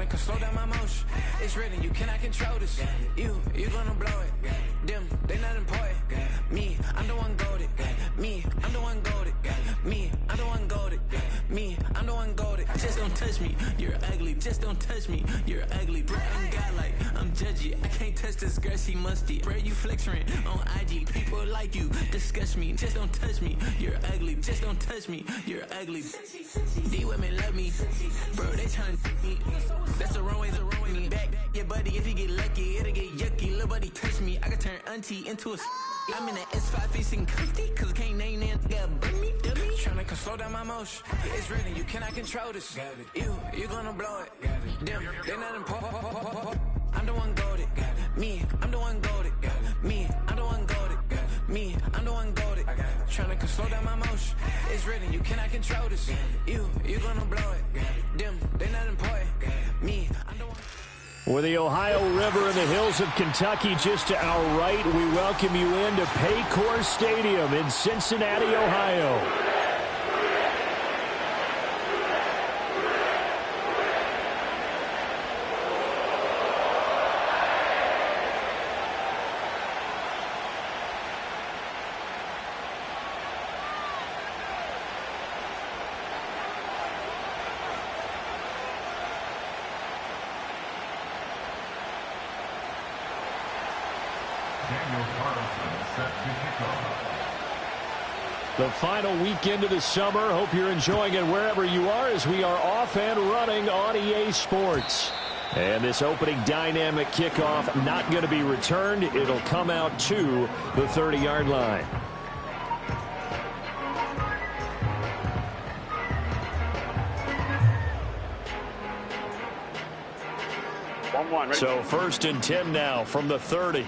Tryna slow down my motion. It's written, you cannot control this. You gonna blow it. Them, they not important. Me, I'm the one goated. Me, I'm the one goated. Me, I'm the one goated. Me, I'm the one goated. Just don't touch me, you're ugly. Just don't touch me, you're ugly. Bro, I'm godlike, I'm judgy. I can't touch this girl, she musty. Bro, you flexing on IG. People like you disgust me. Just don't touch me, you're ugly. Just don't touch me, you're ugly. These women love me, bro, they tryna me. That's the wrong way me. Back your buddy, if you get lucky, it'll get yucky. Little buddy touch me, I can turn auntie into a I'm in an S5 facing custody, cause I can't name that guy but me. Tryna slow down my motion. It's written, you cannot control this. You gonna blow it. Them, they not important. I'm the one goated. Me, I'm the one goated. Me, I'm the one goated. Me, I'm the one goated. Tryna slow down my motion. It's written, you cannot control this. You gonna blow it. Them, they not important. Me, I'm the one. With the Ohio River in the hills of Kentucky just to our right, we welcome you into Paycor Stadium in Cincinnati, Ohio. The final weekend of the summer. Hope you're enjoying it wherever you are as we are off and running on EA Sports. And this opening dynamic kickoff not going to be returned. It'll come out to the 30-yard line. So 1st and 10 now from the 30.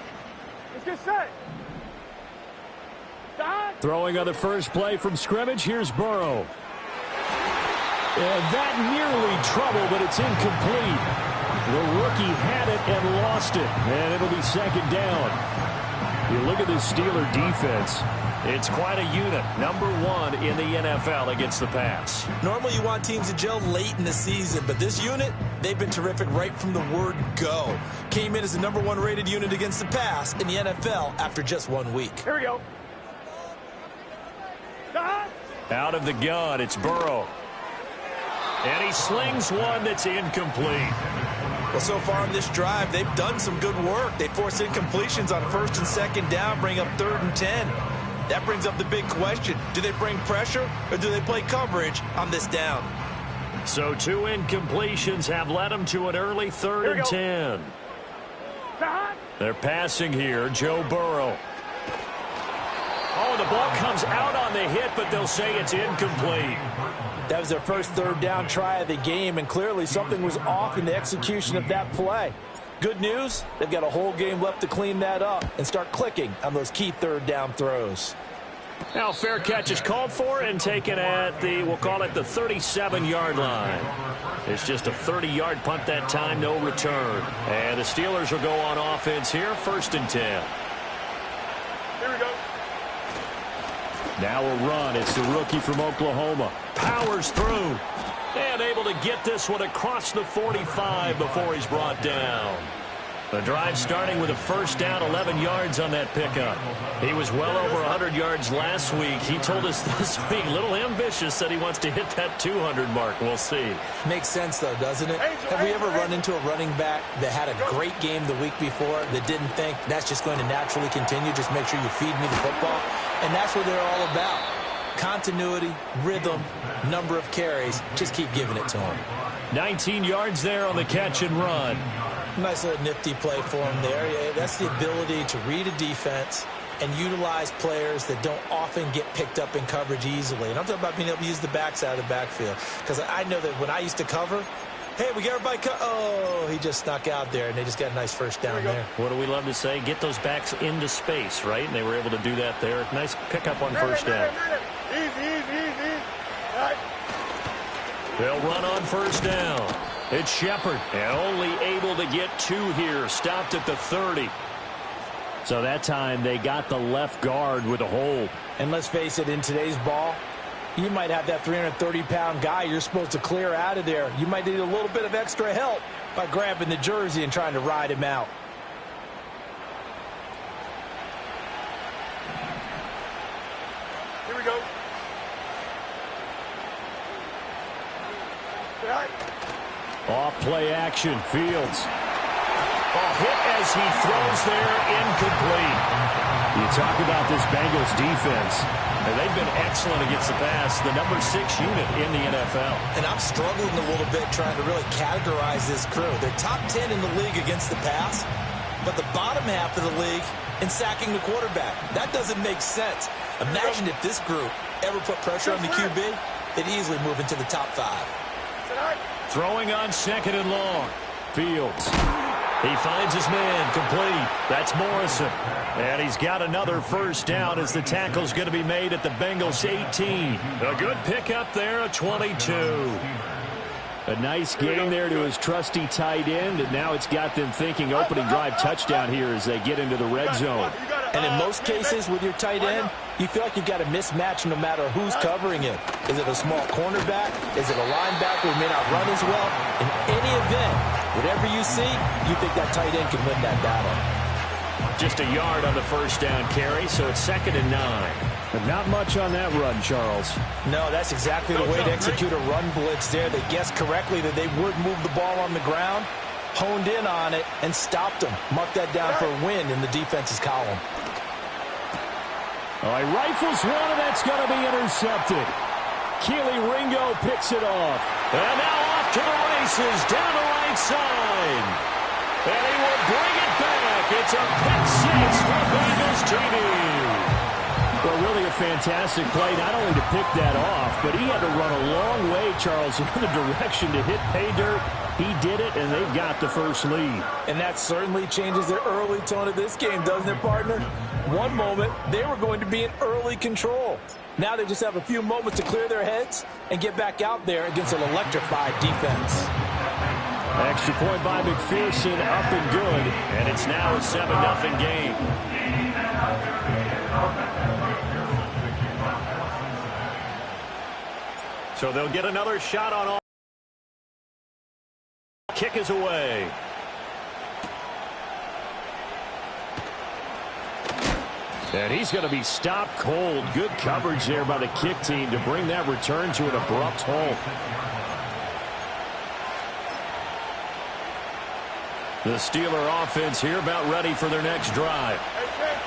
Let's get set. Throwing on the first play from scrimmage, here's Burrow. And that nearly trouble, but it's incomplete. The rookie had it and lost it, and it'll be 2nd down. You look at this Steeler defense. It's quite a unit. Number 1 in the NFL against the pass. Normally you want teams to gel late in the season, but this unit, they've been terrific right from the word go. Came in as the number 1 rated unit against the pass in the NFL after just 1 week. Here we go. Out of the gun, it's Burrow. And he slings one that's incomplete. Well, so far in this drive, they've done some good work. They force incompletions on 1st and 2nd down, bring up 3rd and 10. That brings up the big question. Do they bring pressure or do they play coverage on this down? So 2 incompletions have led them to an early 3rd and 10. They're passing here, Joe Burrow. Oh, the ball comes out on the hit, but they'll say it's incomplete. That was their first 3rd down try of the game, and clearly something was off in the execution of that play. Good news, they've got a whole game left to clean that up and start clicking on those key 3rd down throws. Now fair catch is called for and taken at the, we'll call it the 37-yard line. It's just a 30-yard punt that time, no return. And the Steelers will go on offense here, 1st and 10. Here we go. Now a run. It's the rookie from Oklahoma. Powers through. And able to get this one across the 45 before he's brought down. The drive starting with a 1st down, 11 yards on that pickup. He was well over 100 yards last week. He told us this week, a little ambitious, said he wants to hit that 200 mark. We'll see. Makes sense, though, doesn't it? Have we ever run into a running back that had a great game the week before that didn't think that's just going to naturally continue? Just make sure you feed me the football. And that's what they're all about. Continuity, rhythm, number of carries. Just keep giving it to him. 19 yards there on the catch and run. Nice little nifty play for him there. Yeah, that's the ability to read a defense and utilize players that don't often get picked up in coverage easily. And I'm talking about being able to use the backside of the backfield. Because I know that when I used to cover, hey, we got everybody oh, he just snuck out there, and they just got a nice 1st down there. What do we love to say? Get those backs into space, right? And they were able to do that there. Nice pickup on 1st down. Easy. All right. They'll run on 1st down. It's Shepard, and only able to get 2 here. Stopped at the 30. So that time they got the left guard with a hold. And let's face it, in today's ball, You might have that 330-pound guy you're supposed to clear out of there. You might need a little bit of extra help by grabbing the jersey and trying to ride him out. Here we go. Off play action. Fields. Hit as he throws there, incomplete. You talk about this Bengals defense. They've been excellent against the pass, the number 6 unit in the NFL. And I'm struggling a little bit trying to really categorize this crew. They're top 10 in the league against the pass, but the bottom half of the league in sacking the quarterback. That doesn't make sense. Imagine if this group ever put pressure on the QB, they'd easily move into the top 5. Throwing on 2nd and long. Fields. He finds his man, complete. That's Morrison. And he's got another first down as the tackle's going to be made at the Bengals 18. A good pickup there, a 22. A nice game there to his trusty tight end, and now it's got them thinking opening drive touchdown here as they get into the red zone. And in most cases with your tight end, you feel like you've got a mismatch no matter who's covering it. Is it a small cornerback? Is it a linebacker who may not run as well? In any event, whatever you see, you think that tight end can win that battle. Just a yard on the first down carry, so it's 2nd and 9. But not much on that run, Charles. No, that's exactly the way to execute a run blitz there. They guessed correctly that they would move the ball on the ground, honed in on it, and stopped them. Mark that down for a win in the defense's column. He rifles one, and that's going to be intercepted. Keely Ringo picks it off. And now off to the races, down the right side. And he will bring it back. It's a pick 6 for Bengals TV. Well, really a fantastic play, not only to pick that off, but he had to run a long way, Charles, in the direction to hit pay dirt. He did it, and they've got the first lead. And that certainly changes the early tone of this game, doesn't it, partner? One moment, they were going to be in early control. Now they just have a few moments to clear their heads and get back out there against an electrified defense. Extra point by McPherson, up and good, and it's now a 7-0 game. So they'll get another shot on all. Kick is away. And he's going to be stopped cold. Good coverage there by the kick team to bring that return to an abrupt halt. The Steeler offense here about ready for their next drive.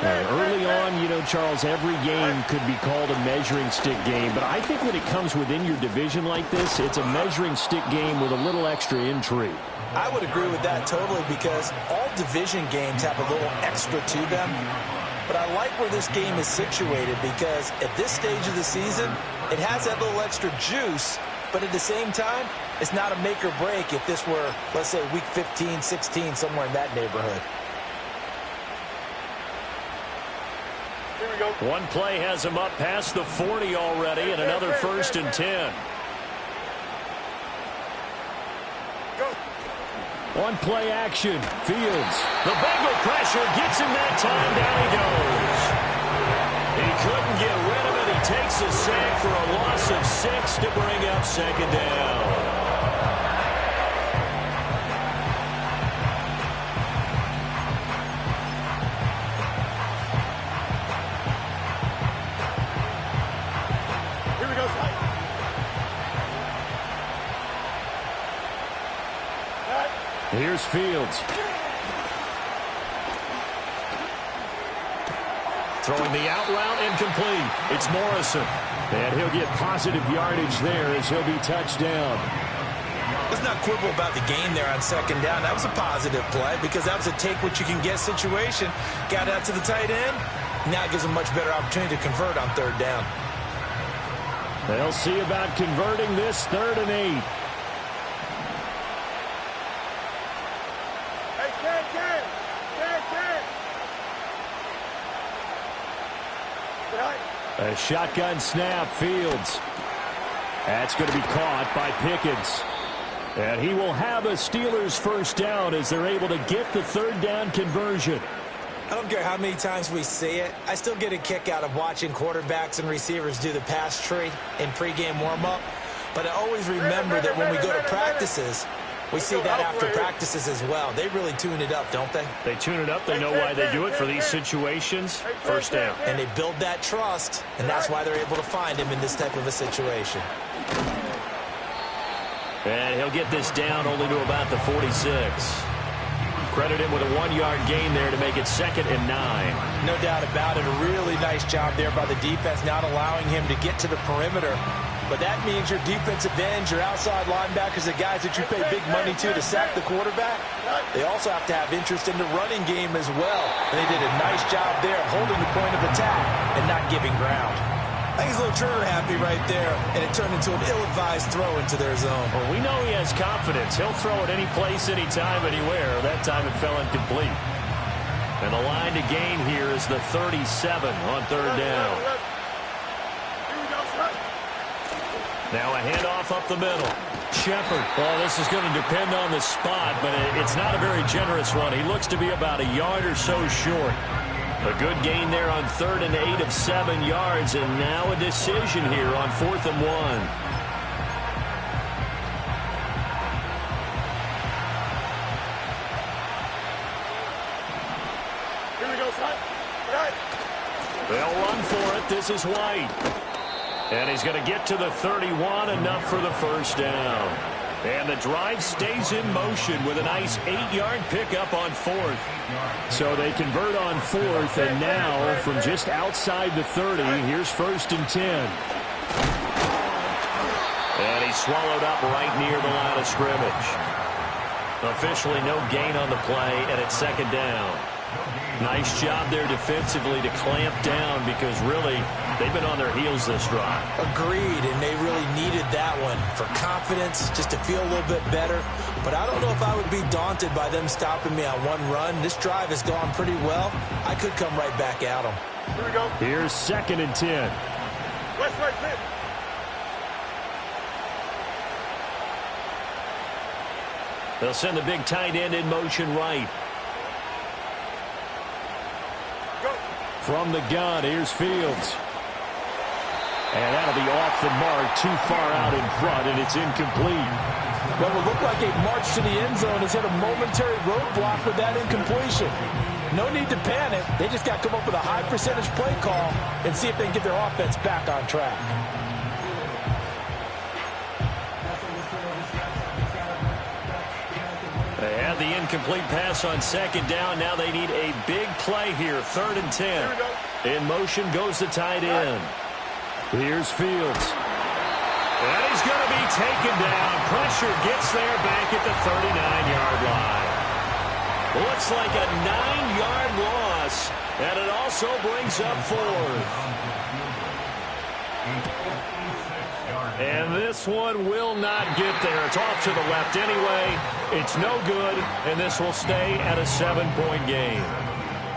Early on, you know, Charles, every game could be called a measuring stick game. But I think when it comes within your division like this, it's a measuring stick game with a little extra intrigue. I would agree with that totally because all division games have a little extra to them. But I like where this game is situated because at this stage of the season, it has that little extra juice. But at the same time, it's not a make or break if this were, let's say, week 15, 16, somewhere in that neighborhood. Here we go. One play has him up past the 40 already, and another 1st and 10. One play action. Fields. The Bengal pressure gets him that time. Down he goes. He couldn't get rid of it. He takes a sack for a loss of 6 to bring up 2nd down. Here's Fields. Throwing the out route incomplete. It's Morrison. And he'll get positive yardage there as he'll be touched down. Let's not quibble about the game there on 2nd down. That was a positive play because that was a take-what-you-can-get situation. Got out to the tight end. Now it gives them a much better opportunity to convert on 3rd down. They'll see about converting this 3rd and 8. A shotgun snap, Fields. That's going to be caught by Pickens. And he will have a Steelers first down as they're able to get the 3rd down conversion. I don't care how many times we see it. I still get a kick out of watching quarterbacks and receivers do the pass tree in pregame warm-up. But I always remember that when we go to practices, we see that after practices as well. They really tune it up, don't they? They tune it up. They know why they do it for these situations. First down. And they build that trust, and that's why they're able to find him in this type of a situation. And he'll get this down only to about the 46. Credit him with a 1-yard gain there to make it 2nd and 9. No doubt about it. A really nice job there by the defense, not allowing him to get to the perimeter. But that means your defensive ends, your outside linebackers, the guys that you pay big money to sack the quarterback, they also have to have interest in the running game as well. And they did a nice job there holding the point of attack and not giving ground. I think he's a little trigger happy right there, and it turned into an ill-advised throw into their zone. Well, we know he has confidence. He'll throw it any place, anytime, anywhere. That time it fell incomplete. And the line to gain here is the 37 on 3rd down. Now a handoff up the middle. Shepard. Well, this is going to depend on the spot, but it's not a very generous one. He looks to be about a yard or so short. A good gain there on 3rd and 8 of 7 yards, and now a decision here on 4th and 1. Here we go, son. Right. They'll run for it. This is White. And he's going to get to the 31, enough for the first down. And the drive stays in motion with a nice 8-yard pickup on 4th. So they convert on 4th, and now from just outside the 30, here's 1st and 10. And he's swallowed up right near the line of scrimmage. Officially no gain on the play, and it's 2nd down. Nice job there defensively to clamp down because really they've been on their heels this drive. Agreed, and they really needed that one for confidence, just to feel a little bit better. But I don't know if I would be daunted by them stopping me on one run. This drive has gone pretty well. I could come right back at them. Here we go. Here's 2nd and 10. West, right, fit. They'll send the big tight end in motion right. From the gun, here's Fields. And that'll be off the mark, too far out in front, and it's incomplete. Well, it looked like a march to the end zone has hit a momentary roadblock with that incompletion. No need to panic. They just got to come up with a high percentage play call and see if they can get their offense back on track. They had the incomplete pass on 2nd down. Now they need a big play here. 3rd and 10. In motion goes the tight end. Here's Fields. And he's going to be taken down. Pressure gets there back at the 39-yard line. Looks like a 9-yard loss. And it also brings up 4th. And this one will not get there. It's off to the left anyway. It's no good, and this will stay at a 7-point game.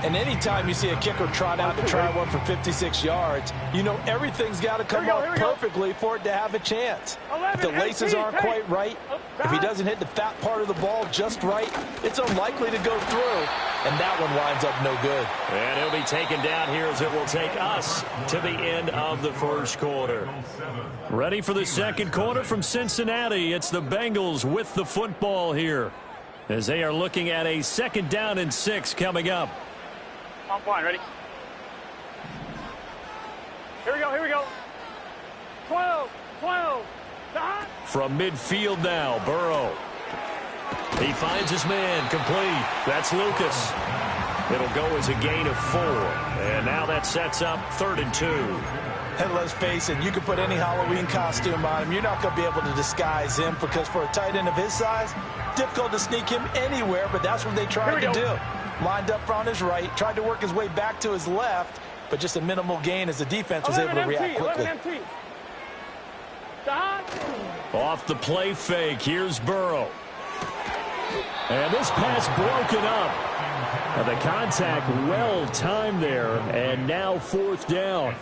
And anytime you see a kicker trot out to try one for 56 yards, you know everything's got to come off perfectly for it to have a chance. If the laces aren't quite right, if he doesn't hit the fat part of the ball just right, it's unlikely to go through, and that one winds up no good. And he'll be taken down here as it will take us to the end of the 1st quarter. Ready for the 2nd quarter from Cincinnati. It's the Bengals with the football here as they are looking at a 2nd down and 6 coming up. I'm fine. Ready? Here we go. Here we go. 12. From midfield now, Burrow. He finds his man, complete. That's Lucas. It'll go as a gain of 4. And now that sets up 3rd and 2. And let's face it, you can put any Halloween costume on him. You're not going to be able to disguise him because for a tight end of his size, difficult to sneak him anywhere, but that's what they tried to do. Lined up on his right, tried to work his way back to his left, but just a minimal gain as the defense was able to react quickly. Off the play fake, here's Burrow. And this pass broken up. And the contact well timed there, and now 4th down.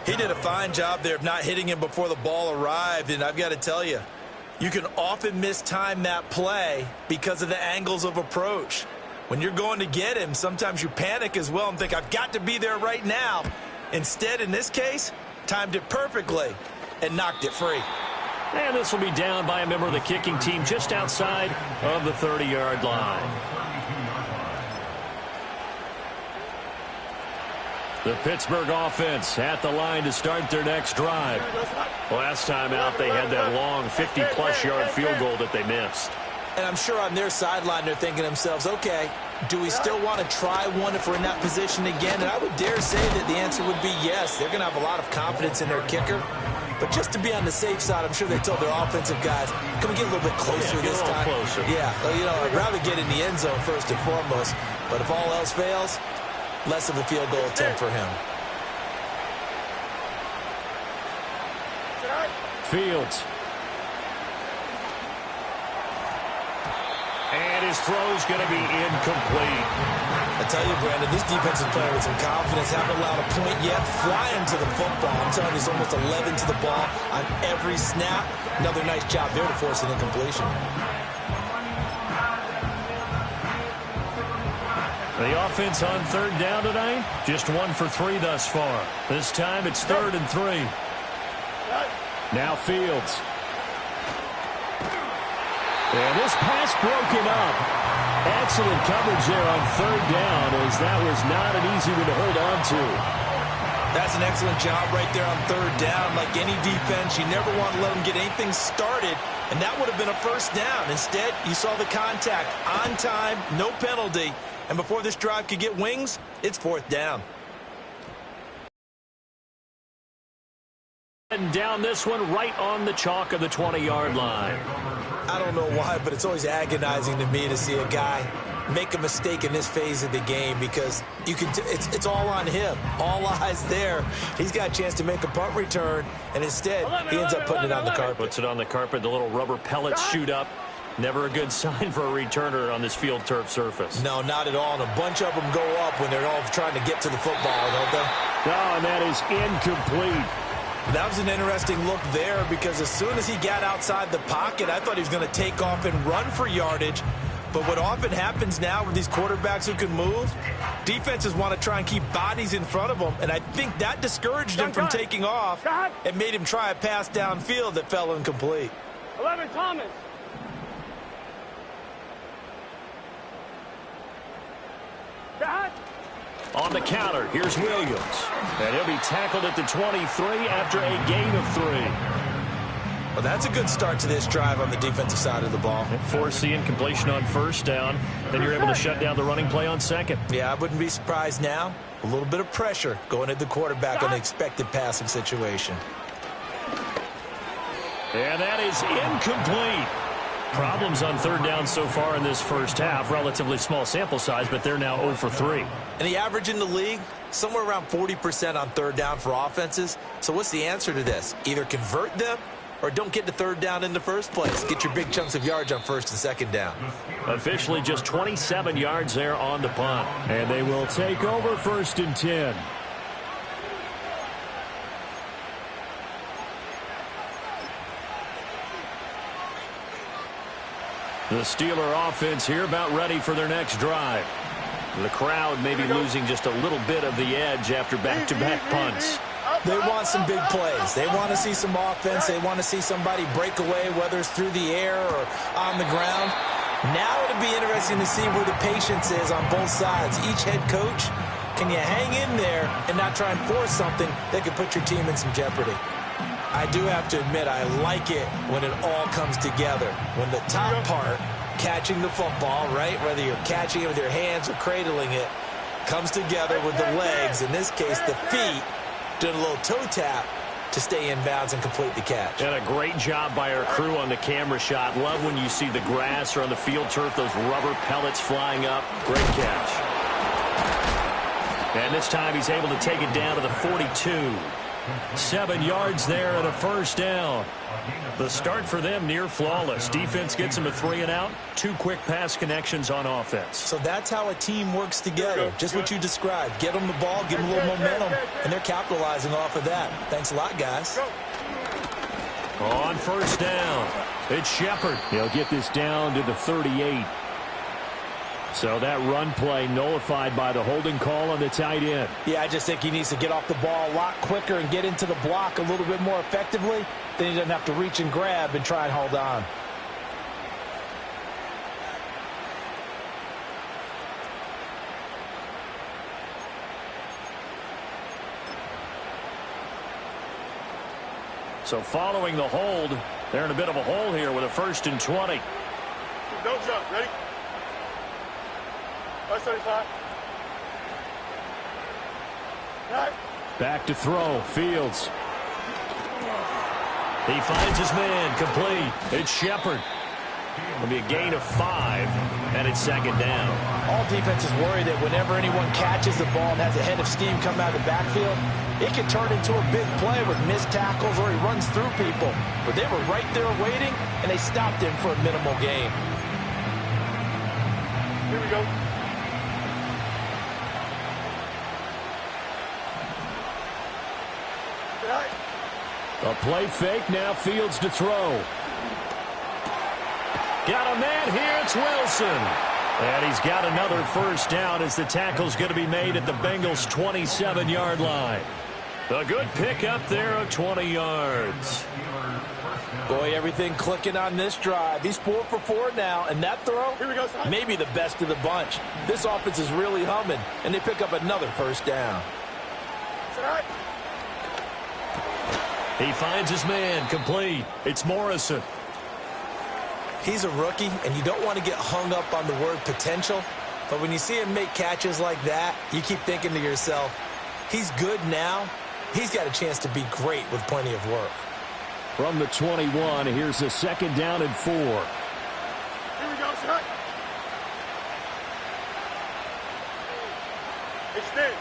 He did a fine job there of not hitting him before the ball arrived, and I've got to tell you, you can often mistime that play because of the angles of approach. When you're going to get him, sometimes you panic as well and think, I've got to be there right now. Instead, in this case, timed it perfectly and knocked it free. And this will be down by a member of the kicking team just outside of the 30-yard line. The Pittsburgh offense at the line to start their next drive. Last time out, they had that long 50-plus-yard field goal that they missed. And I'm sure on their sideline, they're thinking to themselves, okay, do we still want to try one if we're in that position again? And I would dare say that the answer would be yes. They're going to have a lot of confidence in their kicker. But just to be on the safe side, I'm sure they told their offensive guys, can we get a little bit closer this time? Closer. Yeah, you know, I'd rather get in the end zone first and foremost. But if all else fails, less of a field goal attempt for him. Fields. And his throw's going to be incomplete. I tell you, Brandon, this defense is playing with some confidence. Haven't allowed a point yet. Flying to the football. I'm telling you, it's almost 11 to the ball on every snap. Another nice job there to force an incompletion. The offense on third down tonight, just 1 for 3 thus far. This time it's 3rd and 3. Now Fields. And this pass broken up. Excellent coverage there on third down, as that was not an easy one to hold on to. That's an excellent job right there on third down. Like any defense, you never want to let them get anything started, and that would have been a first down. Instead, you saw the contact on time, no penalty, and before this drive could get wings, it's 4th down. And down this one right on the chalk of the 20-yard line. I don't know why, but it's always agonizing to me to see a guy make a mistake in this phase of the game, because you can it's all on him. All eyes there. He's got a chance to make a punt return, and instead he ends up putting it on the carpet. Puts it on the carpet. The little rubber pellets shoot up. Never a good sign for a returner on this field turf surface. No, not at all. And a bunch of them go up when they're all trying to get to the football, don't they? No, and that is incomplete. That was an interesting look there, because as soon as he got outside the pocket, I thought he was going to take off and run for yardage. But what often happens now with these quarterbacks who can move, defenses want to try and keep bodies in front of them, and I think that discouraged him from taking off and made him try a pass downfield that fell incomplete. 11, Thomas. On the counter, here's Williams. And he'll be tackled at the 23 after a gain of 3. Well, that's a good start to this drive on the defensive side of the ball. Force the incompletion on first down. Then you're able to shut down the running play on second. Yeah, I wouldn't be surprised now. A little bit of pressure going at the quarterback on the expected passing situation. And that is incomplete. Problems on third down so far in this first half. Relatively small sample size, but they're now 0 for 3. And the average in the league, somewhere around 40% on third down for offenses. So what's the answer to this? Either convert them or don't get to third down in the first place. Get your big chunks of yards on first and second down. Officially just 27 yards there on the punt. And they will take over 1st and 10. The Steeler offense here about ready for their next drive. The crowd may be losing just a little bit of the edge after back-to-back punts. They want some big plays. They want to see some offense. They want to see somebody break away, whether it's through the air or on the ground. Now it'll be interesting to see where the patience is on both sides. Each head coach, can you hang in there and not try and force something that could put your team in some jeopardy? I do have to admit, I like it when it all comes together. When the top part, catching the football, right, whether you're catching it with your hands or cradling it, comes together with the legs, in this case the feet, doing a little toe tap to stay in bounds and complete the catch. And a great job by our crew on the camera shot. Love when you see the grass or on the field turf, those rubber pellets flying up. Great catch. And this time he's able to take it down to the 42. 7 yards there and a first down. The start for them near flawless. Defense gets them a 3 and out. 2 quick pass connections on offense. So that's how a team works together. Just what you described. Get them the ball, give them a little momentum, and they're capitalizing off of that. Thanks a lot, guys. On first down, it's Shepard. He'll get this down to the 38. So that run play nullified by the holding call on the tight end. Yeah, I just think he needs to get off the ball a lot quicker and get into the block a little bit more effectively. Then he doesn't have to reach and grab and try and hold on. So following the hold, they're in a bit of a hole here with a 1st and 20. Don't jump. Ready? 575. Right. Back to throw. Fields. He finds his man. Complete. It's Shepard. It'll be a gain of 5, and it's 2nd down. All defenses worry that whenever anyone catches the ball and has a head of steam come out of the backfield, it can turn into a big play with missed tackles or he runs through people. But they were right there waiting, and they stopped him for a minimal gain. Here we go. A play fake. Now Fields to throw. Got a man here. It's Wilson. And he's got another 1st down as the tackle's going to be made at the Bengals' 27-yard line. A good pickup there of 20 yards. Boy, everything clicking on this drive. He's 4 for 4 now, and that throw, Here we go, son. maybe the best of the bunch. This offense is really humming, and they pick up another 1st down. He finds his man. Complete. It's Morrison. He's a rookie, and you don't want to get hung up on the word potential, but when you see him make catches like that, you keep thinking to yourself, he's good now. He's got a chance to be great with plenty of work. From the 21, here's a 2nd down and 4. Here we go, son. Extend.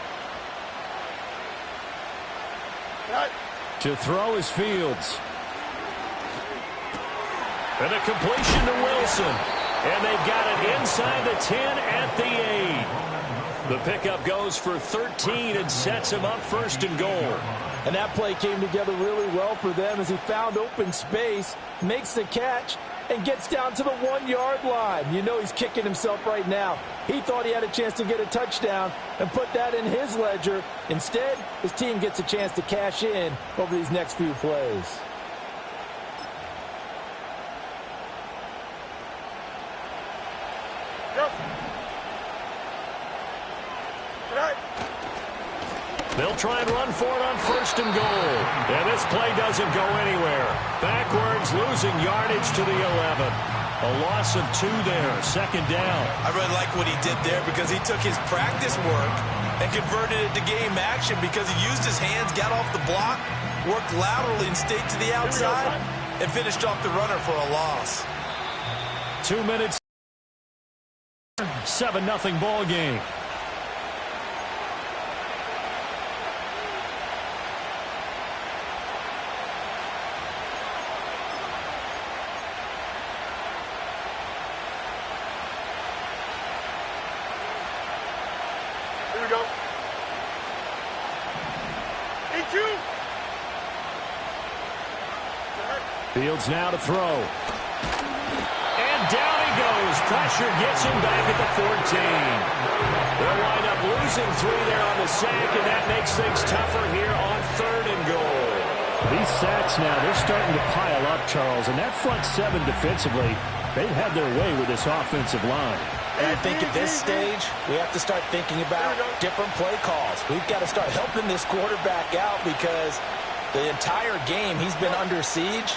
Right. To throw is Fields. And a completion to Wilson. And they've got it inside the 10 at the 8. The pickup goes for 13 and sets him up 1st and goal. And that play came together really well for them as he found open space, makes the catch, and gets down to the 1-yard line. You know he's kicking himself right now. He thought he had a chance to get a touchdown and put that in his ledger. Instead, his team gets a chance to cash in over these next few plays. They'll try and run for it on 1st and goal. And this play doesn't go anywhere. Backwards, losing yardage to the 11. A loss of 2 there. 2nd down. I really like what he did there because he took his practice work and converted it to game action because he used his hands, got off the block, worked laterally and stayed to the outside, and finished off the runner for a loss. 2 minutes. 7-0 ball game. Here we go. 8-2. Fields now to throw. And down he goes. Pressure gets him back at the 14. They'll wind up losing 3 there on the sack, and that makes things tougher here on 3rd and goal. These sacks now, they're starting to pile up, Charles, and that front 7 defensively, they've had their way with this offensive line. And I think at this stage, we have to start thinking about different play calls. We've got to start helping this quarterback out because the entire game he's been under siege.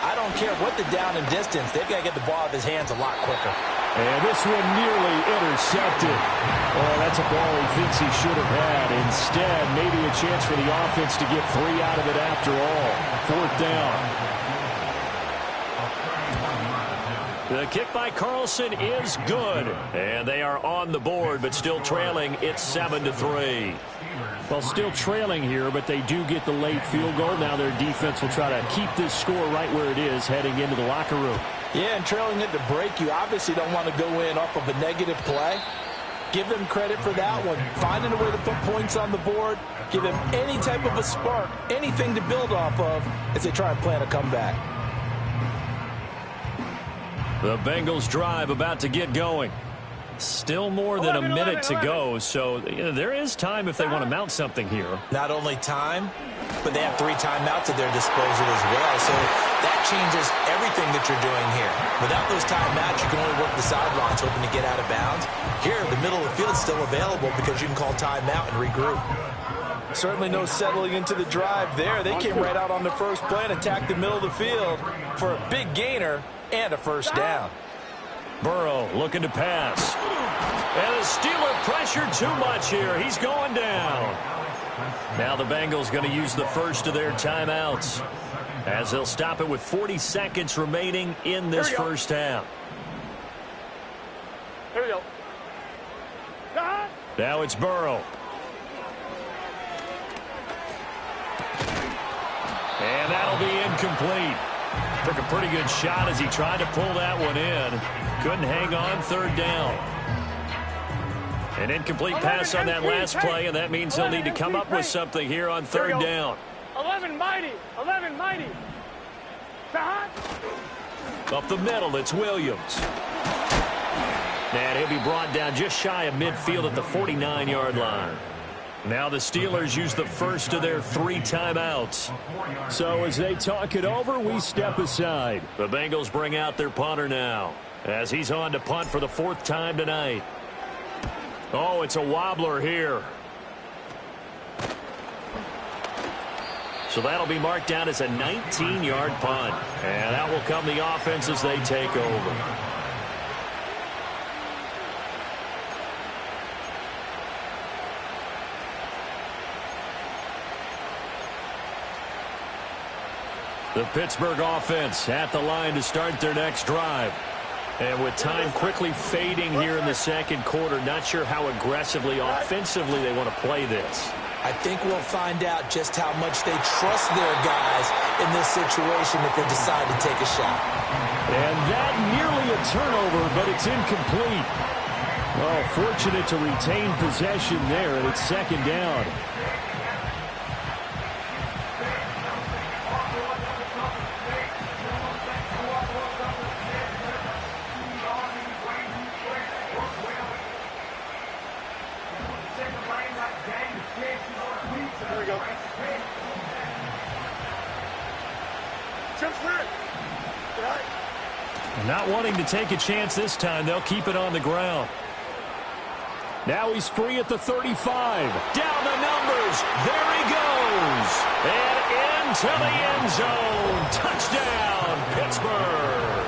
I don't care what the down and distance. They've got to get the ball out of his hands a lot quicker. And this one nearly intercepted. Oh, that's a ball he thinks he should have had. Instead, maybe a chance for the offense to get 3 out of it after all. 4th down. The kick by Carlson is good. And they are on the board, but still trailing. It's 7-3. Well, still trailing here, but they do get the late field goal. Now their defense will try to keep this score right where it is heading into the locker room. Yeah, and trailing at the break, you obviously don't want to go in off of a negative play. Give them credit for that one. Finding a way to put points on the board. Give them any type of a spark, anything to build off of as they try and plan a comeback. The Bengals drive about to get going. Still more than a minute to go, so there is time if they want to mount something here. Not only time, but they have 3 timeouts at their disposal as well, so that changes everything that you're doing here. Without those timeouts, you can only work the sidelines hoping to get out of bounds. Here, the middle of the field is still available because you can call timeout and regroup. Certainly no settling into the drive there. They came right out on the first play and attacked the middle of the field for a big gainer and a first down. Burrow looking to pass. And the Steeler pressured too much here. He's going down. Now the Bengals going to use the first of their timeouts as they'll stop it with 40 seconds remaining in this first half. Here we go. Now it's Burrow. And that'll be incomplete. Took a pretty good shot as he tried to pull that one in. Couldn't hang on, third down. An incomplete pass on that last play, and that means he'll need to come up with something here on third down. 11 mighty. 11 mighty. Up the middle, it's Williams. And he'll be brought down just shy of midfield at the 49-yard line. Now the Steelers use the first of their 3 timeouts. So as they talk it over, we step aside. The Bengals bring out their punter now as he's on to punt for the 4th time tonight. Oh, it's a wobbler here. So that'll be marked down as a 19-yard punt. And out will come the offense as they take over. The Pittsburgh offense at the line to start their next drive. And with time quickly fading here in the second quarter, not sure how aggressively, offensively they want to play this. I think we'll find out just how much they trust their guys in this situation if they decide to take a shot. And that nearly a turnover, but it's incomplete. Oh, fortunate to retain possession there, and it's second down. Not wanting to take a chance this time, they'll keep it on the ground. Now he's free at the 35. Down the numbers. There he goes. And into the end zone. Touchdown, Pittsburgh.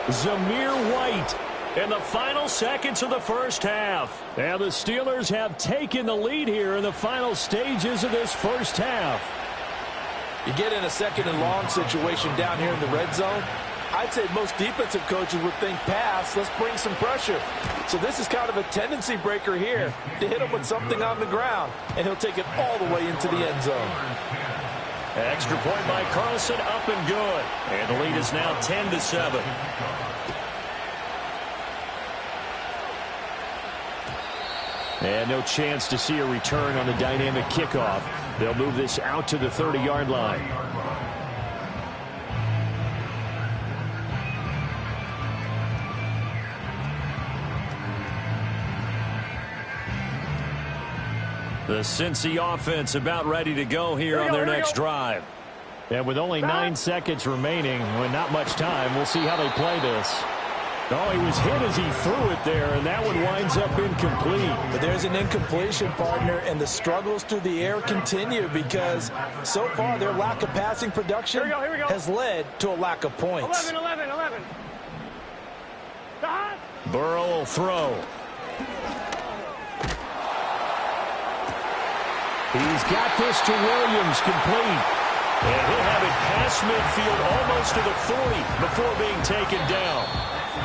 Zamir White in the final seconds of the first half. And the Steelers have taken the lead here in the final stages of this first half. You get in a 2nd and long situation down here in the red zone. I'd say most defensive coaches would think pass, let's bring some pressure. So this is kind of a tendency breaker here to hit him with something on the ground, and he'll take it all the way into the end zone. Extra point by Carlson, up and good. And the lead is now 10-7. And no chance to see a return on the dynamic kickoff. They'll move this out to the 30-yard line. The Cincy offense about ready to go here on their next drive. And with only 9 seconds remaining, with not much time, we'll see how they play this. Oh, he was hit as he threw it there, and that one winds up incomplete. But there's an incompletion, partner, and the struggles through the air continue because so far their lack of passing production has led to a lack of points. 11. Burrow will throw. He's got this to Williams, complete. And he'll have it past midfield almost to the 40 before being taken down.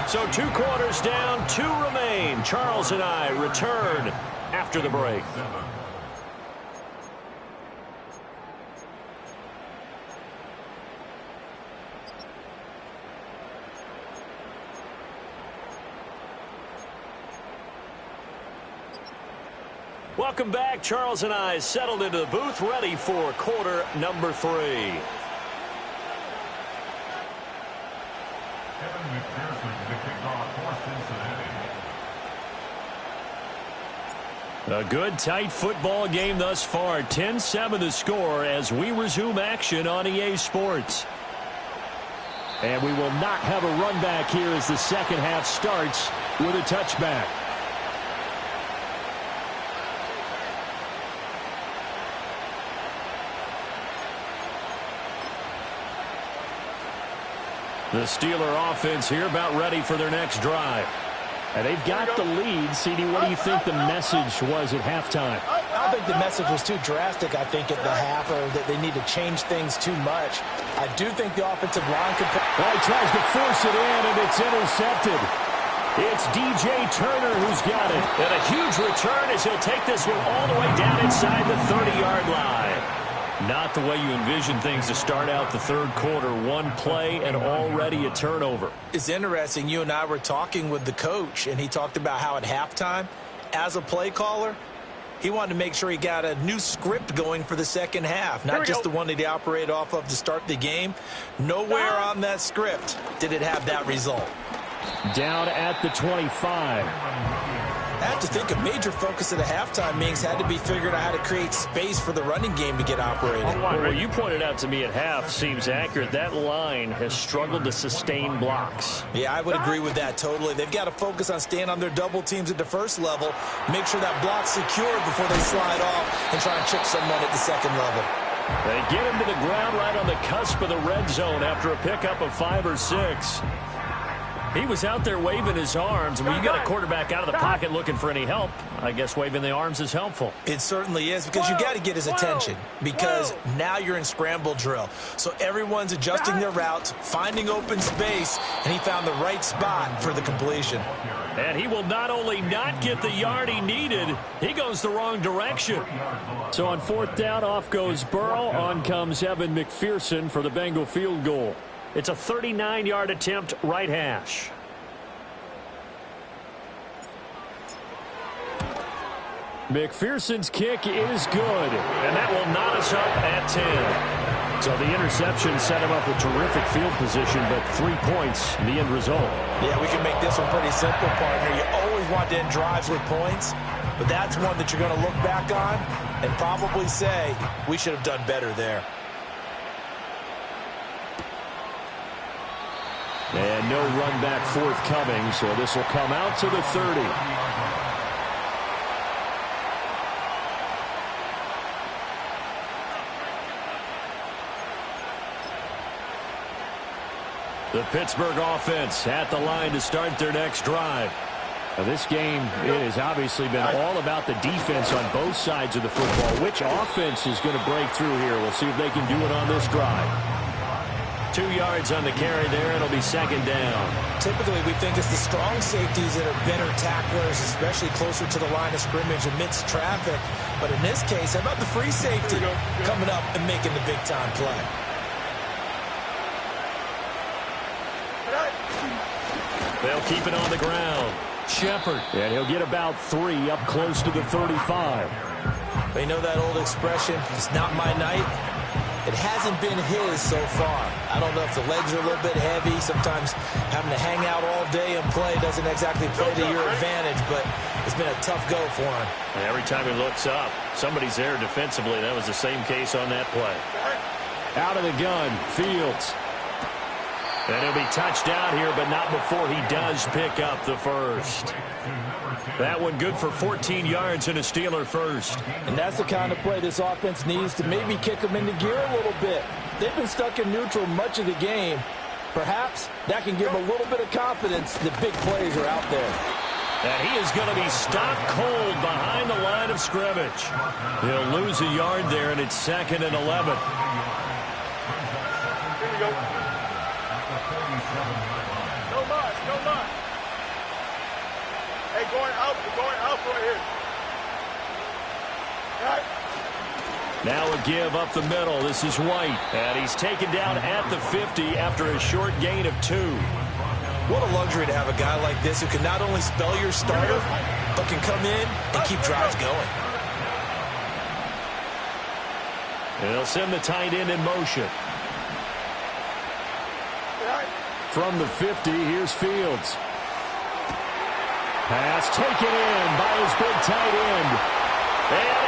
So 2 quarters down, 2 remain. Charles and I return after the break. Welcome back. Charles and I settled into the booth, ready for quarter number 3. A good, tight football game thus far. 10-7 the score as we resume action on EA Sports. And we will not have a run back here as the second half starts with a touchback. The Steeler offense here about ready for their next drive. And they've got the lead. CD, what do you think the message was at halftime? I don't think the message was too drastic, I think, at the half, or that they need to change things too much. I do think the offensive line could... Well, he tries to force it in, and it's intercepted. It's DJ Turner who's got it. And a huge return as he'll take this one all the way down inside the 30-yard line. Not the way you envision things to start out the third quarter. One play and already a turnover. It's interesting. You and I were talking with the coach, and he talked about how at halftime, as a play caller, he wanted to make sure he got a new script going for the second half, not just the one that he operated off of to start the game. Nowhere on that script did it have that result. Down at the 25. I have to think a major focus of the halftime meetings had to be figuring out how to create space for the running game to get operated. Well, you pointed out to me at half seems accurate. That line has struggled to sustain blocks. Yeah, I would agree with that totally. They've got to focus on staying on their double teams at the first level, make sure that block's secured before they slide off and try and chip someone at the second level. They get him to the ground right on the cusp of the red zone after a pickup of 5 or 6. He was out there waving his arms, and when you got a quarterback out of the pocket looking for any help, I guess waving the arms is helpful. It certainly is, because you got to get his attention, because now you're in scramble drill. So everyone's adjusting their routes, finding open space, and he found the right spot for the completion. And he will not only not get the yard he needed, he goes the wrong direction. So on fourth down, off goes Burrow. On comes Evan McPherson for the Bengal field goal. It's a 39-yard attempt, right hash. McPherson's kick is good, and that will knot us up at 10. So the interception set him up with terrific field position, but 3 points, the end result. Yeah, we can make this one pretty simple, partner. You always want to end drives with points, but that's one that you're going to look back on and probably say, we should have done better there. And no run back forthcoming, so this will come out to the 30. The Pittsburgh offense at the line to start their next drive. Now, this game, it has obviously been all about the defense on both sides of the football. Which offense is going to break through here? We'll see if they can do it on this drive. 2 yards on the carry there. It'll be second down. Typically, we think it's the strong safeties that are better tacklers, especially closer to the line of scrimmage amidst traffic. But in this case, how about the free safety coming up and making the big-time play? They'll keep it on the ground. Shepard, and he'll get about 3 up close to the 35. They know that old expression, it's not my night. It hasn't been his so far. I don't know if the legs are a little bit heavy. Sometimes having to hang out all day and play doesn't exactly play to your advantage, but it's been a tough go for him. And every time he looks up, somebody's there defensively. That was the same case on that play. Out of the gun, Fields. And he'll be touched down here, but not before he does pick up the first. That one good for 14 yards and a Steeler first. And that's the kind of play this offense needs to maybe kick them into gear a little bit. They've been stuck in neutral much of the game. Perhaps that can give them a little bit of confidence that big plays are out there. And he is going to be stopped cold behind the line of scrimmage. He'll lose a yard there, and it's second and 11. Here we go. No much, no much. Hey, going out right here. Right. Now a give up the middle. This is White. And he's taken down at the 50 after a short gain of 2. What a luxury to have a guy like this who can not only spell your starter, but can come in and keep drives going. And they'll send the tight end in motion. From the 50, here's Fields. Pass taken in by his big tight end. And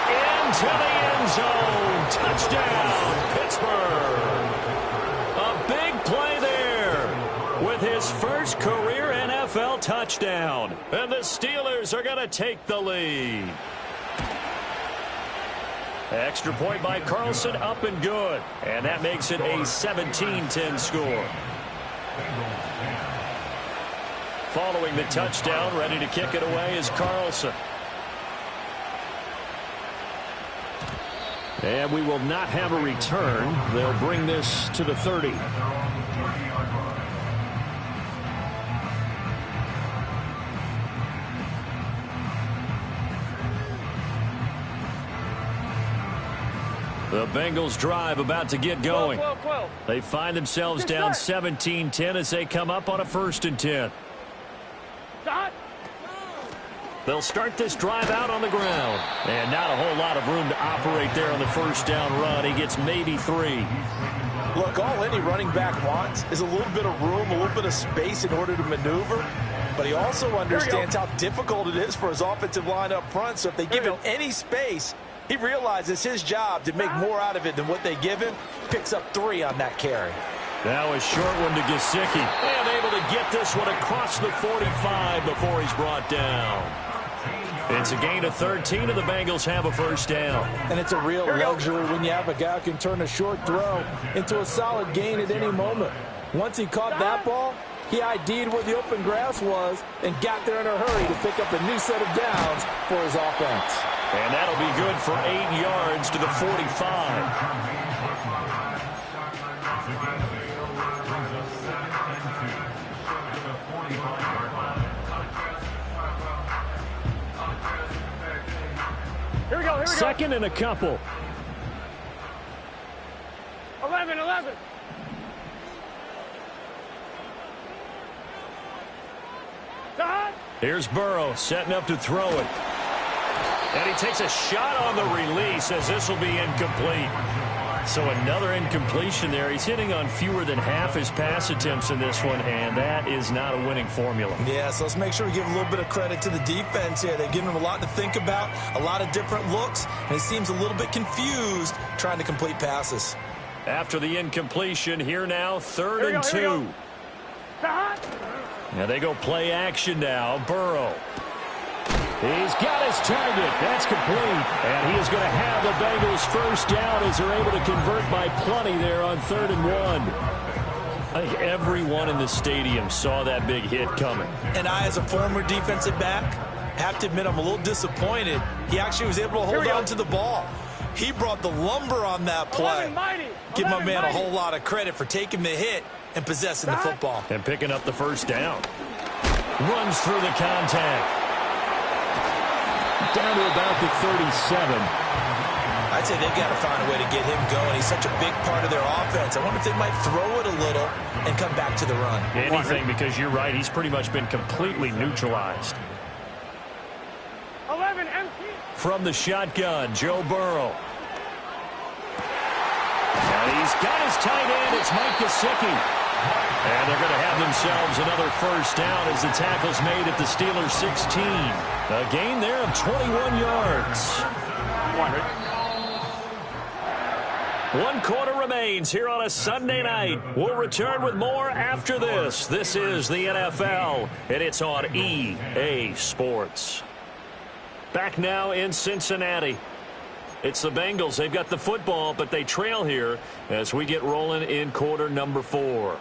into the end zone. Touchdown, Pittsburgh. A big play there with his first career NFL touchdown. And the Steelers are going to take the lead. Extra point by Carlson, up and good. And that makes it a 17-10 score. Following the touchdown, ready to kick it away is Carlson. And we will not have a return. They'll bring this to the 30. The Bengals drive about to get going. 12. They find themselves down 17-10 as they come up on a 1st and 10. Stop. They'll start this drive out on the ground. And not a whole lot of room to operate there on the 1st down run. He gets maybe 3. Look, all any running back wants is a little bit of room, a little bit of space in order to maneuver. But he also understands how difficult it is for his offensive line up front. So if they give him any space, he realizes his job to make more out of it than what they give him. Picks up 3 on that carry. Now a short one to Gesicki. And able to get this one across the 45 before he's brought down. It's a gain of 13, and the Bengals have a 1st down. And it's a real luxury when you have a guy who can turn a short throw into a solid gain at any moment. Once he caught that ball, he ID'd where the open grass was and got there in a hurry to pick up a new set of downs for his offense. And that'll be good for 8 yards to the 45. Here we go. 2nd and a couple. 11. Stop. Here's Burrow setting up to throw it. And he takes a shot on the release as this will be incomplete. So another incompletion there. He's hitting on fewer than half his pass attempts in this one, and that is not a winning formula. Yeah, so let's make sure we give a little bit of credit to the defense here. They've given him a lot to think about, a lot of different looks, and he seems a little bit confused trying to complete passes. After the incompletion, here now, 3rd and 2. Stop. Now they go play action now. Burrow. He's got his target. That's complete. And he is going to have the Bengals 1st down as they're able to convert by plenty there on 3rd and 1. I think everyone in the stadium saw that big hit coming. And I, as a former defensive back, have to admit I'm a little disappointed. He actually was able to hold on to the ball. He brought the lumber on that play. Give my man a whole lot of credit for taking the hit and possessing the football. And picking up the 1st down. Runs through the contact. Down to about the 37. I'd say they've got to find a way to get him going. He's such a big part of their offense. I wonder if they might throw it a little and come back to the run. Anything, because you're right. He's pretty much been completely neutralized. 11 empty. From the shotgun, Joe Burrow. And he's got his tight end. It's Mike Gesicki. And they're going to have themselves another 1st down as the tackle's made at the Steelers 16. A gain there of 21 yards. 1 quarter remains here on a Sunday night. We'll return with more after this. This is the NFL, and it's on EA Sports. Back now in Cincinnati. It's the Bengals. They've got the football, but they trail here as we get rolling in quarter number 4.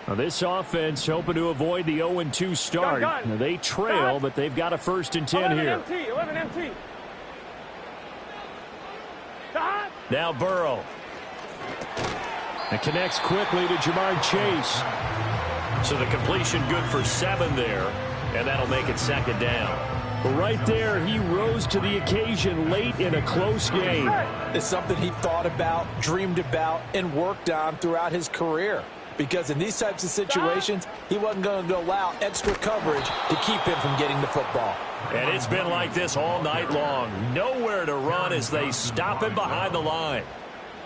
Now this offense hoping to avoid the 0-2 start. Now they trail, but they've got a 1st and 10 here. 11 empty. Now Burrow. It connects quickly to Jamar Chase. So the completion good for 7 there, and that'll make it 2nd down. But right there, he rose to the occasion late in a close game. It's something he thought about, dreamed about, and worked on throughout his career. Because in these types of situations, he wasn't going to allow extra coverage to keep him from getting the football. And it's been like this all night long. Nowhere to run as they stop him behind the line.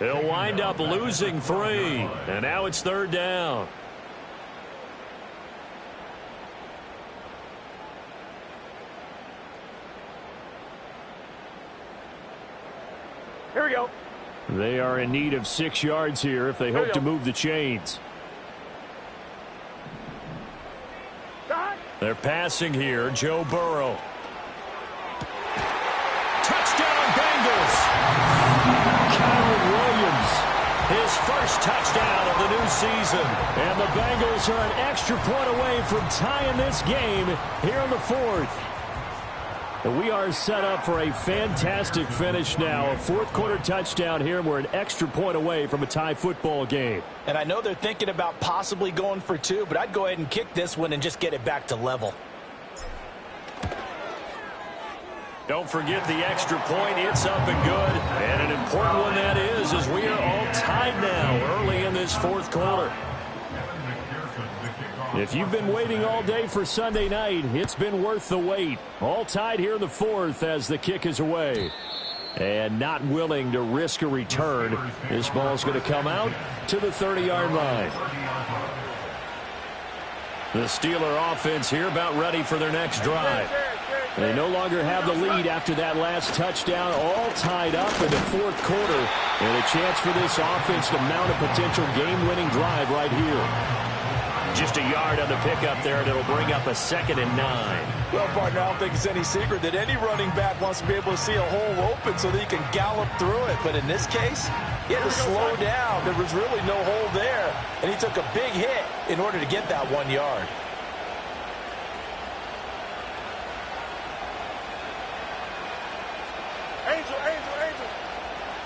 He'll wind up losing 3. And now it's 3rd down. Here we go. They are in need of 6 yards here if they hope to move the chains. They're passing here. Joe Burrow. Touchdown, Bengals. Kyron Williams, his first touchdown of the new season. And the Bengals are an extra point away from tying this game here in the 4th. We are set up for a fantastic finish now. A fourth-quarter touchdown here, and we're an extra point away from a tie football game. And I know they're thinking about possibly going for 2, but I'd go ahead and kick this one and just get it back to level. Don't forget the extra point. It's up and good. And an important one that is, as we are all tied now early in this fourth quarter. If you've been waiting all day for Sunday night, it's been worth the wait. All tied here in the 4th as the kick is away. And not willing to risk a return. This ball's going to come out to the 30-yard line. The Steeler offense here about ready for their next drive. They no longer have the lead after that last touchdown, all tied up in the fourth quarter. And a chance for this offense to mount a potential game-winning drive right here. Just a yard on the pickup there, and it'll bring up a 2nd and 9. Well, partner, I don't think it's any secret that any running back wants to be able to see a hole open so that he can gallop through it. But in this case, he had to slow down. There was really no hole there, and he took a big hit in order to get that 1 yard. Angel.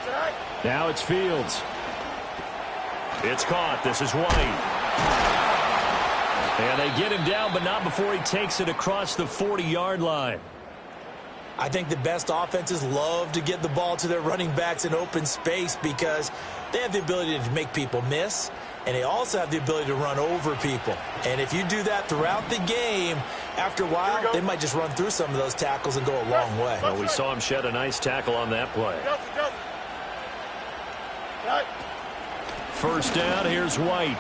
Tonight. Now it's Fields. It's caught. This is White. And they get him down, but not before he takes it across the 40-yard line. I think the best offenses love to get the ball to their running backs in open space because they have the ability to make people miss, and they also have the ability to run over people. And if you do that throughout the game, after a while, they might just run through some of those tackles and go a long way. Well, we saw him shed a nice tackle on that play. First down, here's White.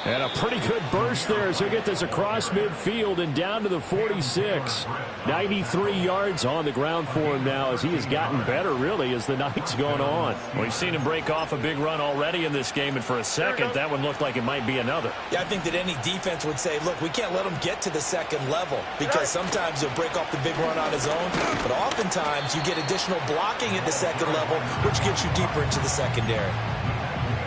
And a pretty good burst there as he'll get this across midfield and down to the 46. 93 yards on the ground for him now as he has gotten better, really, as the night's gone on. We've seen him break off a big run already in this game, and for a second, that one looked like it might be another. Yeah, I think that any defense would say, look, we can't let him get to the second level because sometimes he'll break off the big run on his own, but oftentimes you get additional blocking at the second level, which gets you deeper into the secondary.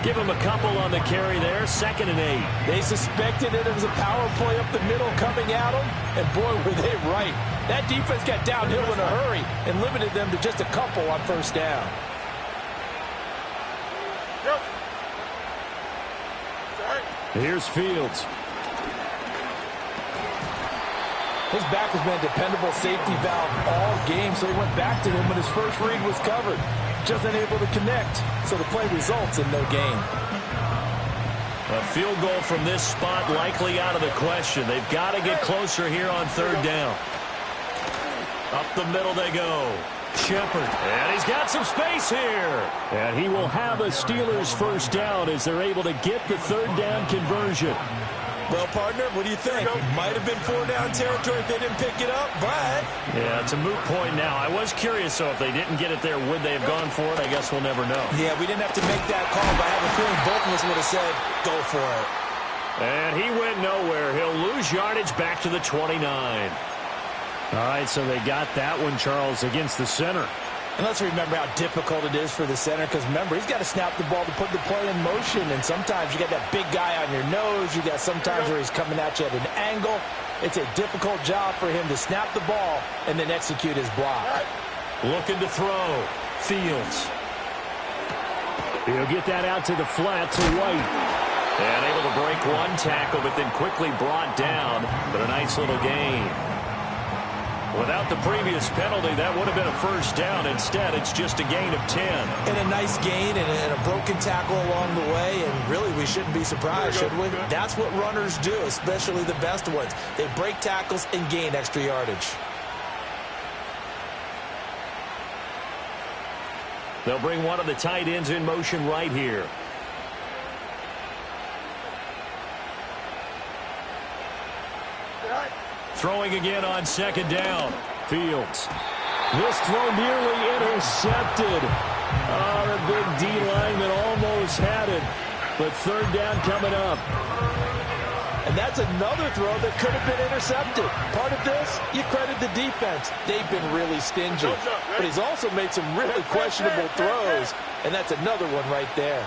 Give him a couple on the carry there, 2nd and 8. They suspected it was a power play up the middle coming at them, and boy, were they right. That defense got downhill in a hurry and limited them to just a couple on first down. Here's Fields. His back has been a dependable safety valve all game, so he went back to him when his first read was covered. Just unable to connect, so the play results in no gain. A field goal from this spot likely out of the question. They've got to get closer here on 3rd down. Up the middle they go. Shepard, and he's got some space here. And he will have a Steelers first down as they're able to get the 3rd down conversion. Well, partner, what do you think? Might have been 4-down territory if they didn't pick it up, but... Yeah, it's a moot point now. I was curious, so if they didn't get it there, would they have gone for it? I guess we'll never know. Yeah, we didn't have to make that call, but I have a feeling both of us would have said, go for it. And he went nowhere. He'll lose yardage back to the 29. All right, so they got that one, Charles, against the center. And let's remember how difficult it is for the center because, remember, he's got to snap the ball to put the play in motion. And sometimes you got that big guy on your nose. You got sometimes where he's coming at you at an angle. It's a difficult job for him to snap the ball and then execute his block. Looking to throw. Fields. He'll get that out to the flat to White. And able to break one tackle, but then quickly brought down. But a nice little gain. Without the previous penalty, that would have been a first down. Instead, it's just a gain of 10. And a nice gain and a broken tackle along the way. And really, we shouldn't be surprised, should we? That's what runners do, especially the best ones. They break tackles and gain extra yardage. They'll bring one of the tight ends in motion right here. Throwing again on 2nd down. Fields. This throw nearly intercepted. Oh, the big D lineman almost had it. But third down coming up. And that's another throw that could have been intercepted. Part of this, you credit the defense. They've been really stingy. But he's also made some really questionable throws. And that's another one right there.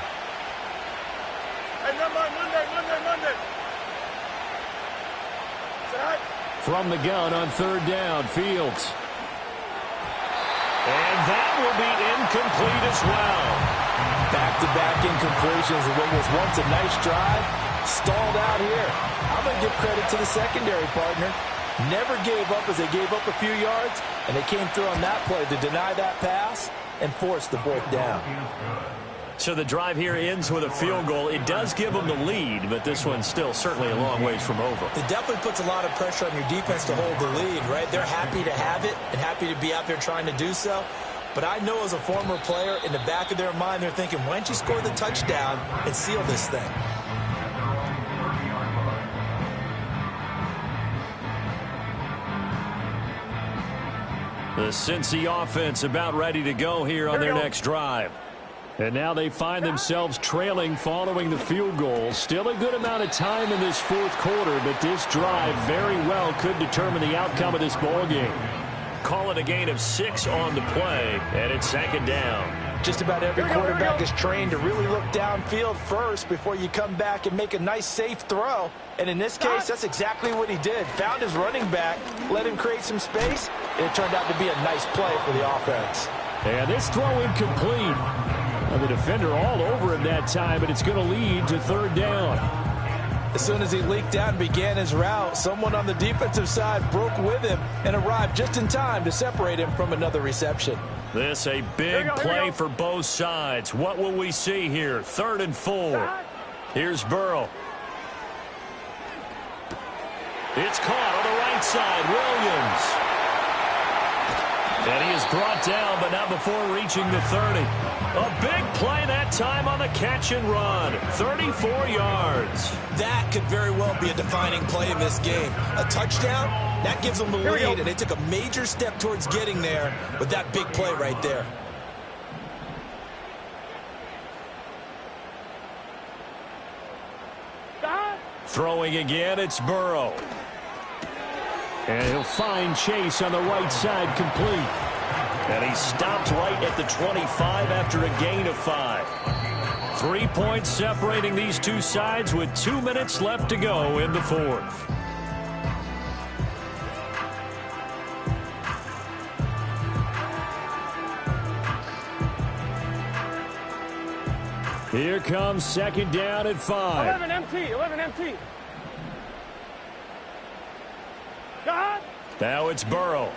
Hey, Monday. From the gun on third down, Fields. And that will be incomplete as well. Back-to-back incompletions of what was once a nice drive. Stalled out here. I'm going to give credit to the secondary partner. Never gave up as they gave up a few yards, and they came through on that play to deny that pass and force the fourth down. So the drive here ends with a field goal. It does give them the lead, but this one's still certainly a long ways from over. It definitely puts a lot of pressure on your defense to hold the lead, right? They're happy to have it and happy to be out there trying to do so. But I know as a former player, in the back of their mind, they're thinking, why don't you score the touchdown and seal this thing? The Cincy offense about ready to go here on their next drive. And now they find themselves trailing following the field goal. Still a good amount of time in this fourth quarter, but this drive very well could determine the outcome of this ball game. Call it a gain of 6 on the play, and it's second down. Just about every quarterback is trained to really look downfield first before you come back and make a nice, safe throw. And in this case, that's exactly what he did. Found his running back, let him create some space, and it turned out to be a nice play for the offense. And this throw incomplete. The defender all over him that time, and it's going to lead to third down. As soon as he leaked out and began his route, someone on the defensive side broke with him and arrived just in time to separate him from another reception. This a big play for both sides. What will we see here? 3rd and 4. Here's Burrow. It's caught on the right side. Williams. And he is brought down, but not before reaching the 30. A big play that time on the catch and run. 34 yards. That could very well be a defining play in this game. A touchdown, that gives them the lead, and they took a major step towards getting there with that big play right there. Throwing again, it's Burrow. And he'll find Chase on the right side complete. And he stopped right at the 25 after a gain of 5. 3 points separating these two sides with 2 minutes left to go in the fourth. Here comes second down at 5. 11 empty. Now it's Burrow.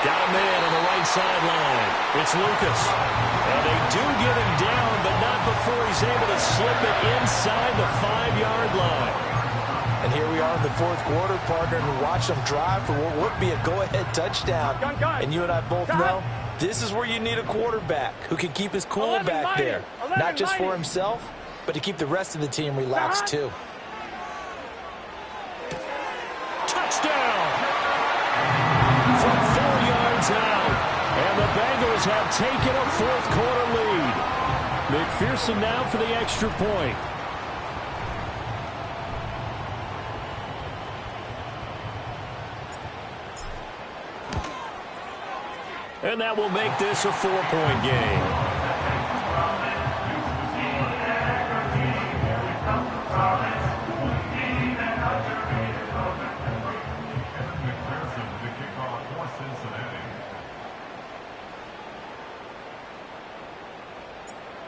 Got a man on the right sideline. It's Lucas. And they do get him down, but not before he's able to slip it inside the 5-yard line. And here we are in the fourth quarter, partner, and watch them drive for what would be a go-ahead touchdown. And you and I both know this is where you need a quarterback who can keep his cool back there. Not just for himself, but to keep the rest of the team relaxed too. Touchdown! From 4 yards out. And the Bengals have taken a fourth quarter lead. McPherson now for the extra point. And that will make this a 4-point game.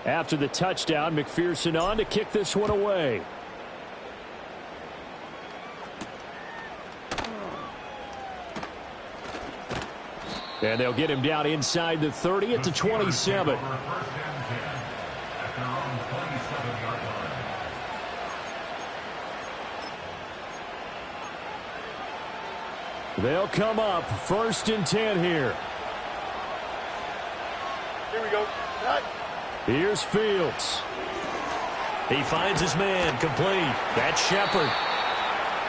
After the touchdown, McPherson on to kick this one away. And they'll get him down inside the 30 at the 27. They'll come up 1st and 10 here. Here we go. Cut. Here's Fields. He finds his man complete. That's Shepard.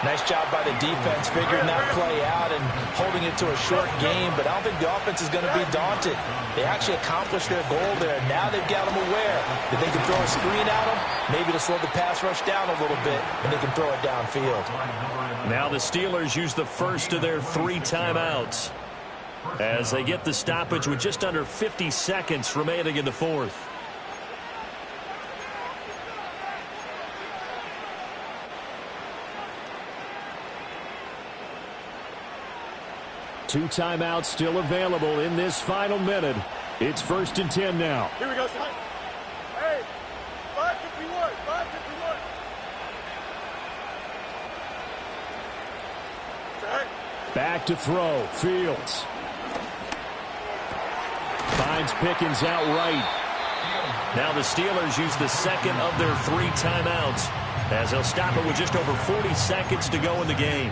Nice job by the defense figuring that play out and holding it to a short game, but I don't think the offense is going to be daunted. They actually accomplished their goal there. Now they've got them aware that they can throw a screen at them, maybe to slow the pass rush down a little bit, and they can throw it downfield. Now the Steelers use the first of their 3 timeouts as they get the stoppage with just under 50 seconds remaining in the fourth. Two timeouts still available in this final minute. It's 1st and 10 now. Here we go, son. Hey, 5:51, 5:51. Back to throw. Fields. Finds Pickens out right. Now the Steelers use the second of their 3 timeouts as they'll stop it with just over 40 seconds to go in the game.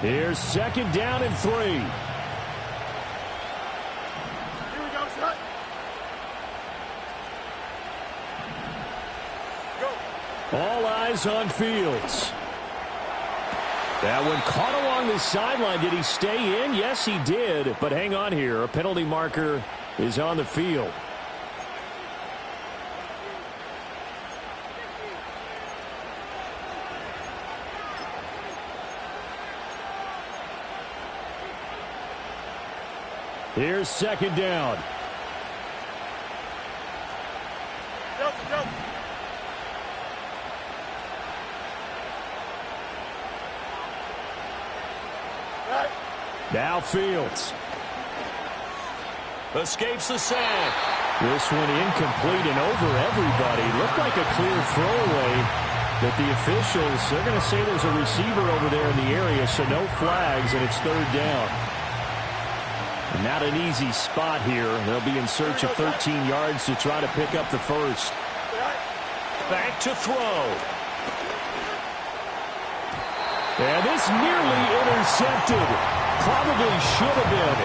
Here's 2nd down and 3. Here we go, son. Go. All eyes on Fields. That one caught along the sideline. Did he stay in? Yes, he did. But hang on here. A penalty marker is on the field. Here's 2nd down. Jump. Now Fields. Escapes the sack. This one incomplete and over everybody. Looked like a clear throwaway. But the officials, they're going to say there's a receiver over there in the area, so no flags, and it's 3rd down. Not an easy spot here. They'll be in search of 13 yards to try to pick up the first. Back to throw. And this nearly intercepted. Probably should have been.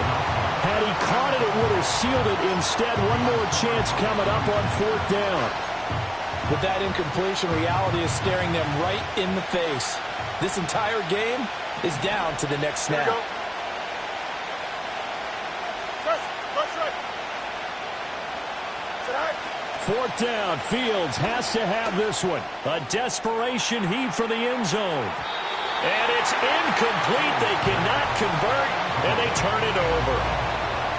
Had he caught it, it would have sealed it. Instead, one more chance coming up on 4th down. But that incompletion, reality is staring them right in the face. This entire game is down to the next snap. 4th down. Fields has to have this one. A desperation heave for the end zone. And it's incomplete. They cannot convert, and they turn it over.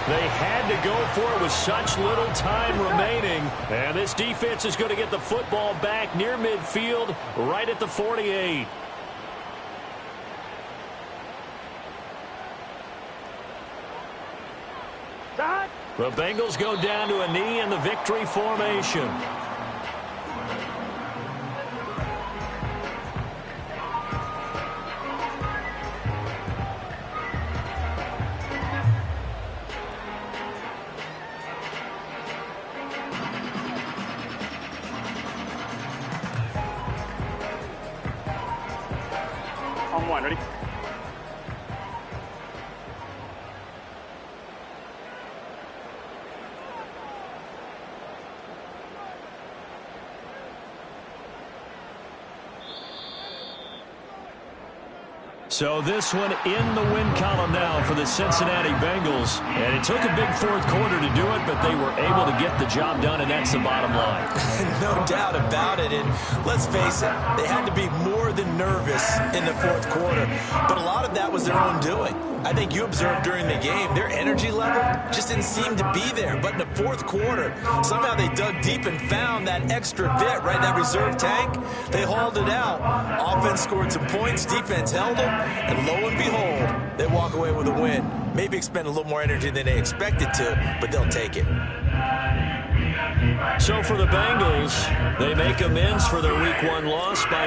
They had to go for it with such little time remaining. And this defense is going to get the football back near midfield, right at the 48. The Bengals go down to a knee in the victory formation. On 1, ready? So this one in the win column now for the Cincinnati Bengals. And it took a big 4th quarter to do it, but they were able to get the job done, and that's the bottom line. No doubt about it. And let's face it, they had to be more than nervous in the 4th quarter. But a lot of that was their own doing. I think you observed during the game, their energy level just didn't seem to be there. But in the 4th quarter, somehow they dug deep and found that extra bit, right, that reserve tank. They hauled it out. Offense scored some points, defense held them, and lo and behold, they walk away with a win. Maybe expend a little more energy than they expected to, but they'll take it. So for the Bengals, they make amends for their Week 1 loss by